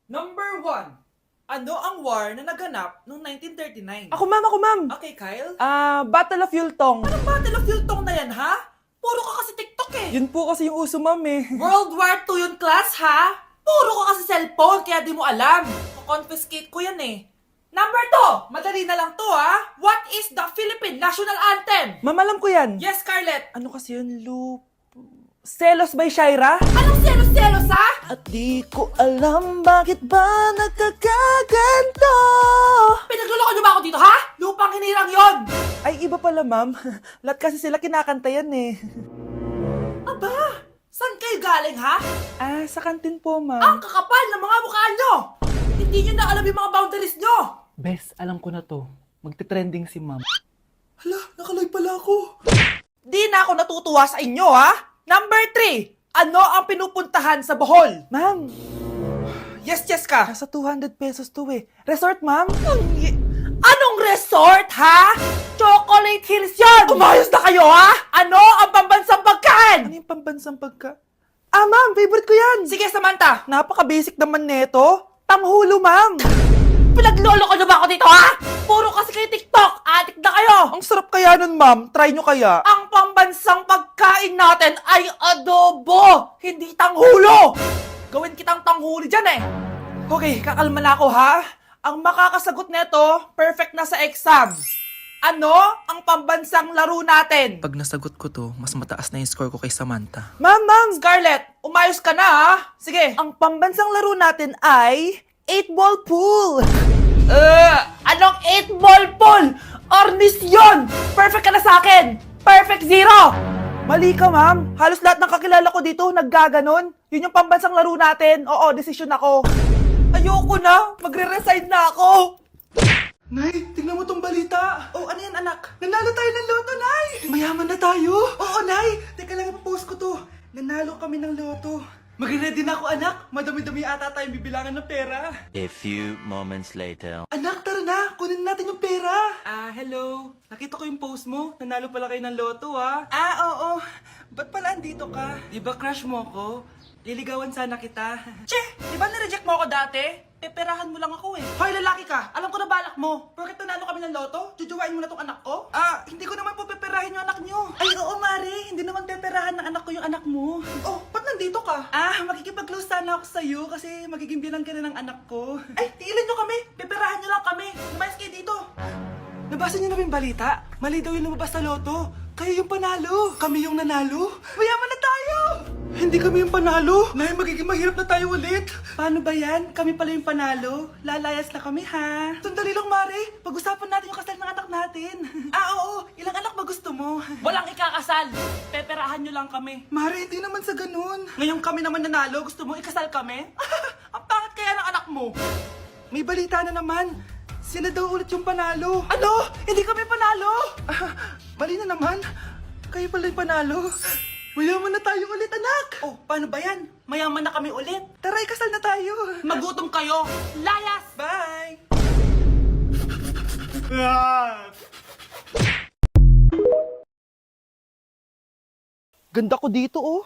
Number 1. Ano ang war na naganap noong 1939? Ako ma'am. Okay, Kyle. Battle of Yultong. Anong Battle of Yultong na yan, ha? Puro ka kasi TikTok eh. Yun po kasi yung uso ma'am eh. World War II yun, class, ha? Puro ka kasi cellphone, kaya di mo alam. Confiscate ko yan eh. Number 2. Madali na lang to, ha? What is the Philippine National Anthem? Ma'am, alam ko yan. Yes, Scarlett. Ano kasi yun, Selos by Shaira? Anong selos-selos, ha? At di ko alam bakit ba nagkakaganto. Pinagluloko niyo ba ako dito, ha? Lupang hinirang yon. Ay, iba pala ma'am. Lahat kasi sila kinakanta yan eh. Aba, saan kayo galing, ha? Sa kantin po Ang ma'am. kakapal ng mga mukha nyo! Hindi nyo na alam yung mga boundaries nyo! Bes, alam ko na to. Magte-trending si ma'am. Hala, nakalive pala ako. Di na ako natutuwa sa inyo, ha? Number 3. Ano ang pinupuntahan sa Bohol? Ma'am, Yes ka. nasa 200 pesos to eh. Resort ma'am? Anong resort, ha? Chocolate Hills yun! Umayos na kayo, ha? Ano ang pambansang Ano pagkain? yung pambansang pagka? Ma'am, favorite ko yan. Sige, Samantha. Napaka-basic naman neto. Tanghulo ma'am. Pinaglolo ko na ba ako dito, ha? Puro kasi kayo TikTok. Adik na kayo. Ang sarap kaya nun ma'am. Try nyo kaya. Ang pambansang pagkain natin ay adobo, hindi tanghulo! Gawin kitang tanghuli dyan eh! Okay, kakalma na ako ha. Ang makakasagot neto, perfect na sa exam. Ano ang pambansang laro natin? Pag nasagot ko to, mas mataas na yung score ko kay Samantha. Ma'am. Scarlett, umayos ka na ha? Sige. Ang pambansang laro natin ay 8-ball pool. Anong 8-ball pool? Ornis yun! Perfect ka na sa akin! Perfect 0! Mali ka ma'am. Halos lahat ng kakilala ko dito naggaganon. Yun yung pambansang laro natin. Oo, desisyon ako. Ayoko na! Magre-resign na ako! Nay, tingnan mo tong balita. Oh, ano yan anak? Nanalo tayo ng loto, Nay! Mayaman na tayo! Oo, Nay! Teka lang, ipapost ko to. Nanalo kami ng loto. Mag-ready na ako, anak. Madami-dami ata tayong bibilangan ng pera. A few moments later. Anak, tara na! Kunin natin yung pera! Hello? Nakita ko yung post mo. Nanalo pala kayo ng loto, ah. Oo. Ba't pala andito ka? Di ba crush mo ko? Liligawan sana kita. Che! Di ba nireject mo ako dati? Peperahan mo lang ako eh. Hoy, lalaki ka! Alam ko na balak mo. Porket nanalo kami ng loto, jujuwain mo na tong anak ko? Hindi ko naman po peperahin yung anak nyo. Ay, oo, Mari. Hindi naman peperahan ng anak ko yung anak mo. Oh, ba't nandito ka? Makikipag-close sana ako sa'yo kasi magiging bilang ka na ng anak ko. Ay, tiilin nyo kami! Peperahan nyo lang kami! Lumayas kayo dito! Nabasa niyo na ba yung balita? Mali daw yung lumabas sa loto. Kayo yung panalo. Kami yung nanalo. Mayaman na tayo! Hindi kami yung panalo. Nay, magiging mahirap na tayo ulit. Paano ba yan? Kami pala yung panalo. Lalayas na kami, ha? Sandali lang, Mari. Pag-usapan natin yung kasal ng anak natin. Oo! Ilang anak ba gusto mo? Walang ikakasal! Peperahan nyo lang kami. Mari, hindi naman sa ganun. Ngayon kami naman nanalo, gusto mo ikasal kami? Ang pangit kaya ng anak mo! May balita na naman. Sila daw ulit yung panalo. Ano? Hindi kami panalo! Mali na naman. Kayo pala yung panalo. Mayaman na tayo ulit, anak. Oh, paano ba yan? Mayaman na kami ulit. Tara, ikasal na tayo. Magutom kayo! Layas! Bye! Ganda ko dito, oh.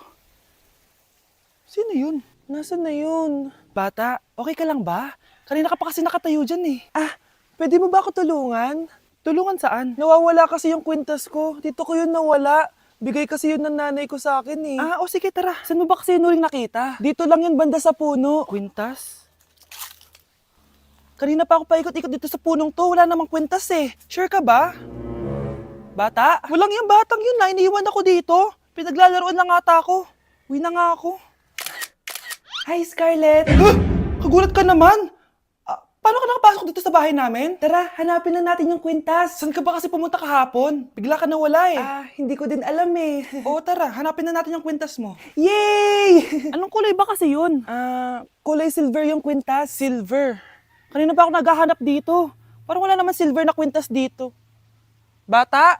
Sino yun? Nasaan na yun? Bata, okay ka lang ba? Kanina ka pa kasi nakatayo dyan eh. Pwede mo ba ako tulungan? Tulungan saan? Nawawala kasi yung kwintas ko. Dito ko yun nawala. Bigay kasi yun ng nanay ko sa akin eh. Sige tara. Saan mo ba kasi yun uling nakita? Dito lang yun banda sa puno. Kwintas? Kanina pa ako paikot-ikot dito sa punong to. Wala namang kwintas eh. Sure ka ba? Bata? Walang yung batang yun na. Iniiwan ako dito. Pinaglalaroan lang ata ako. Uwi na nga ako. Hi, Scarlett. Kagulat ka naman. Paano ka nakapasok dito sa bahay namin? Tara, hanapin lang natin yung kwintas. Saan ka ba kasi pumunta kahapon? Bigla ka nawala eh. Hindi ko din alam eh. Oo, tara, hanapin na natin yung kwintas mo. Yay! Anong kulay ba kasi yun? Kulay silver yung kwintas. Silver? Kanina pa ako naghahanap dito. Parang wala naman silver na kwintas dito. Bata?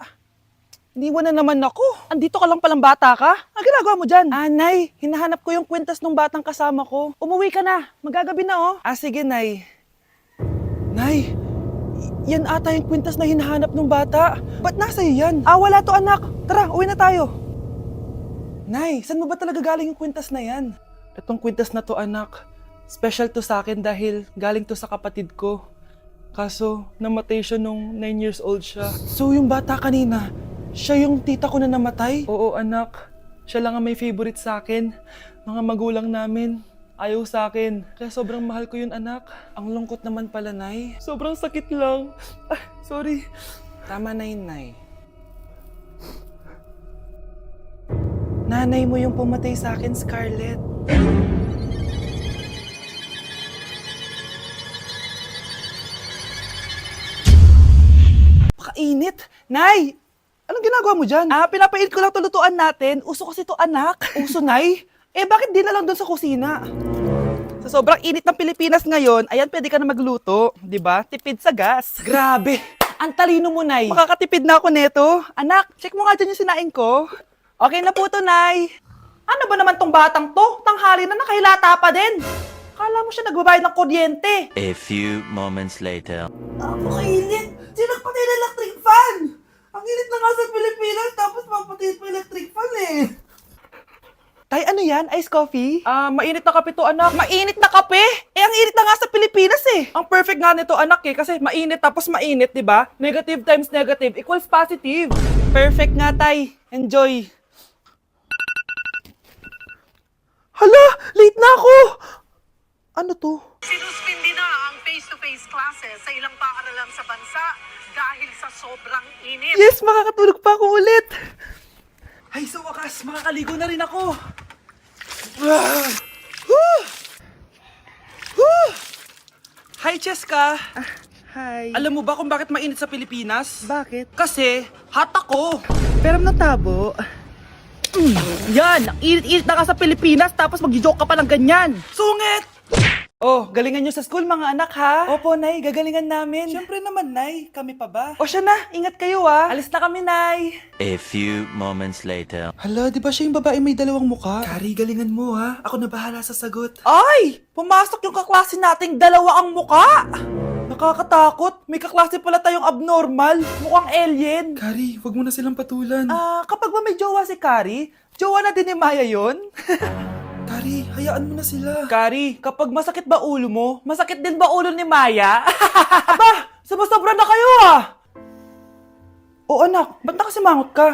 Iniwan na naman ako. Andito ka lang palang bata ka? Ang ginagawa mo dyan? Nay, hinahanap ko yung kwintas ng batang kasama ko. Umuwi ka na. Magagabi na oh. Sige, Nay. Nay, yan ata yung kwintas na hinahanap ng bata. Ba't nasa iyo yan? Wala to anak. Tara, uwi na tayo. Nay, saan mo ba talaga galing yung kwintas na yan? Itong kwintas na to anak, Special to sa akin dahil galing to sa kapatid ko. Kaso, namatay siya nung 9 years old siya. So, yung bata kanina, siya yung tita ko na namatay? Oo, anak. Siya lang ang may favorite sa akin. Mga magulang namin, ayaw sa akin. Kaya sobrang mahal ko yun, anak. Ang lungkot naman pala, Nay. Sobrang sakit lang. Ah, sorry. Tama na yun, Nay. Nanay mo yung pumatay sa akin, Scarlett. Pakainit! Nay! Anong ginagawa mo dyan? Pinapainit ko lang to lutuan natin. Uso kasi to, anak. Uso, Nay? Bakit di na lang doon sa kusina? Sa sobrang init ng Pilipinas ngayon, ayan, pwede ka na magluto. Di ba? Tipid sa gas. Grabe! Ang talino mo, Nay. Makakatipid na ako neto. Anak, check mo nga dyan yung sinain ko. Okay na po to, Nay. Ano ba naman tong batang to? Tanghali na nakahilata pa din. Kala mo siya nagbabayad ng kuryente. A few moments later. Napakainit! Sinagpatay na electric fan! Ang init na nga sa Pilipinas, tapos mapatay pa electric fan eh. Tay, ano yan? Ice coffee? Mainit na kape to, anak. Mainit na kape? Ang init na nga sa Pilipinas eh. Ang perfect nga nito, anak eh, kasi mainit tapos mainit, di ba? Negative times negative equals positive. Perfect nga, Tay. Enjoy. Hala! Late na ako! Ano to? Sinuspindi na ang face-to-face classes sa ilang paaralan sa bansa dahil sa sobrang init. Yes! Makakatulog pa ako ulit! Ay, sa wakas, makakaligo na rin ako. Hi, Cheska. Hi. Alam mo ba kung bakit mainit sa Pilipinas? Bakit? Kasi, hot ako. Pero natabo. Yan, ang init-init na ka sa Pilipinas tapos mag-joke ka pa ng ganyan. Sungit! Oh, galingan nyo sa school mga anak ha? Opo, Nay, gagalingan namin. Siyempre naman, Nay. Kami pa ba? O siya na, ingat kayo ah. Alis na kami, Nay. A few moments later. Hala, di ba siya yung babae may dalawang muka? Kari, galingan mo ha. Ako na bahala sa sagot. Ay! Pumasok yung kaklase nating dalawa ang muka! Nakakatakot. May kaklase pala tayong abnormal. Mukhang alien. Kari, wag mo na silang patulan. Kapag ba may jowa si Kari, jowa na din ni Maya yon? Kari, hayaan mo na sila. Kari, kapag masakit ba ulo mo, masakit din ba ulo ni Maya? Aba, sumasobra na kayo ah! O anak, ba't nakasimangot ka?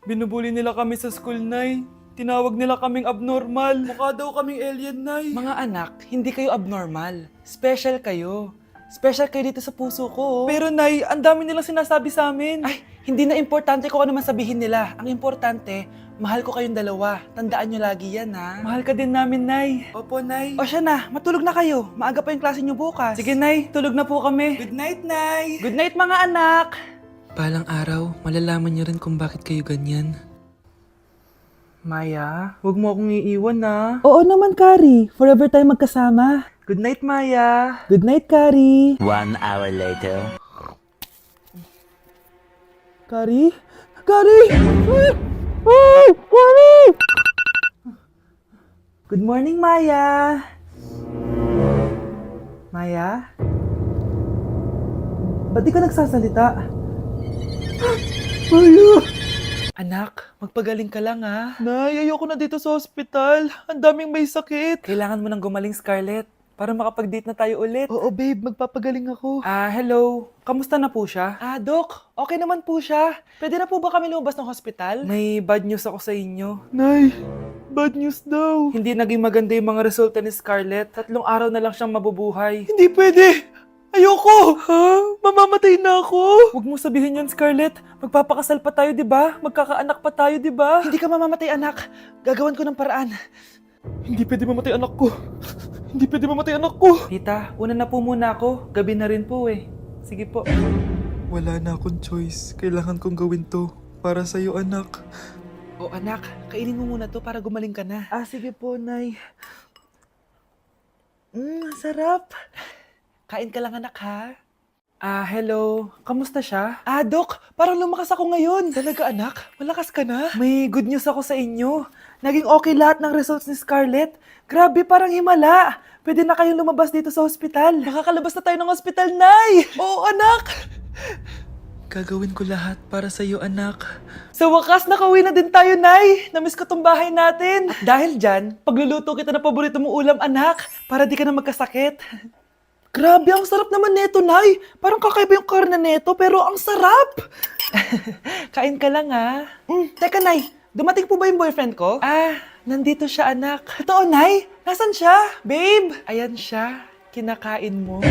Binubuli nila kami sa school, Nay. Tinawag nila kaming abnormal. Mukha daw kaming alien, Nay. Mga anak, hindi kayo abnormal. Special kayo. Special kayo dito sa puso ko. Pero Nay, ang dami nilang sinasabi sa amin. Ay, hindi na importante kung ano man sabihin nila. Ang importante, mahal ko kayong dalawa. Tandaan nyo lagi yan, ha? Mahal ka din namin, Nay. Opo, Nay. O siya na, matulog na kayo. Maaga pa yung klase nyo bukas. Sige, Nay, tulog na po kami. Good night, Nay. Good night, mga anak. Balang araw, malalaman niyo rin kung bakit kayo ganyan. Maya, huwag mo akong iiwan, na. Oo naman, Kari. Forever tayo magkasama. Good night, Maya. Good night, Kari. 1 hour later. Kari? Kari! Ay, Kari! Good morning, Maya. Maya? Ba't di ka nagsasalita? Maya! Anak, magpagaling ka lang, ha? Nay, ayoko na dito sa ospital. Ang daming may sakit. Kailangan mo nang gumaling, Scarlett, para makapag-date na tayo ulit. Oo, babe. Magpapagaling ako. Hello. Kamusta na po siya? Doc. Okay naman po siya. Pwede na po ba kami lumabas ng hospital? May bad news ako sa inyo. Nay, bad news daw. Hindi naging maganda yung mga resulta ni Scarlett. 3 araw na lang siyang mabubuhay. Hindi pwede. Ayoko. Ha? Mamamatay na ako. Huwag mo sabihin yun, Scarlett. Magpapakasal pa tayo, di ba? Magkakaanak pa tayo, di ba? Hindi ka mamamatay, anak. Gagawan ko ng paraan. Hindi pwede mamatay anak ko. Hindi pwede mamatay anak ko. Tita, una na po muna ako. Gabi na rin po eh. Sige po. Wala na akong choice. Kailangan kong gawin to. Para sa'yo, anak. O anak, kainin mo muna to para gumaling ka na. Sige po, Nay. Sarap. Kain ka lang anak ha. Hello. Kamusta siya? Doc, parang lumakas ako ngayon. Talaga anak? Malakas ka na? May good news ako sa inyo. Naging okay lahat ng results ni Scarlett. Grabe, parang himala. Pwede na kayong lumabas dito sa ospital. Makakalabas na tayo ng ospital, Nay! Oo, anak. Gagawin ko lahat para sa'yo, anak. Sa wakas, nakauwi na din tayo, Nay. Namiss ko tong bahay natin. At dahil dyan, pagluluto kita ng paborito mong ulam, anak, para di ka na magkasakit. Grabe, ang sarap naman neto, Nay. Parang kakaiba yung karne neto, pero ang sarap. Kain ka lang, ha? Teka, Nay, dumating po ba yung boyfriend ko? Ah, nandito siya, anak. Totoo, Nay? Nasaan siya? Babe? Ayan siya. Kinakain mo.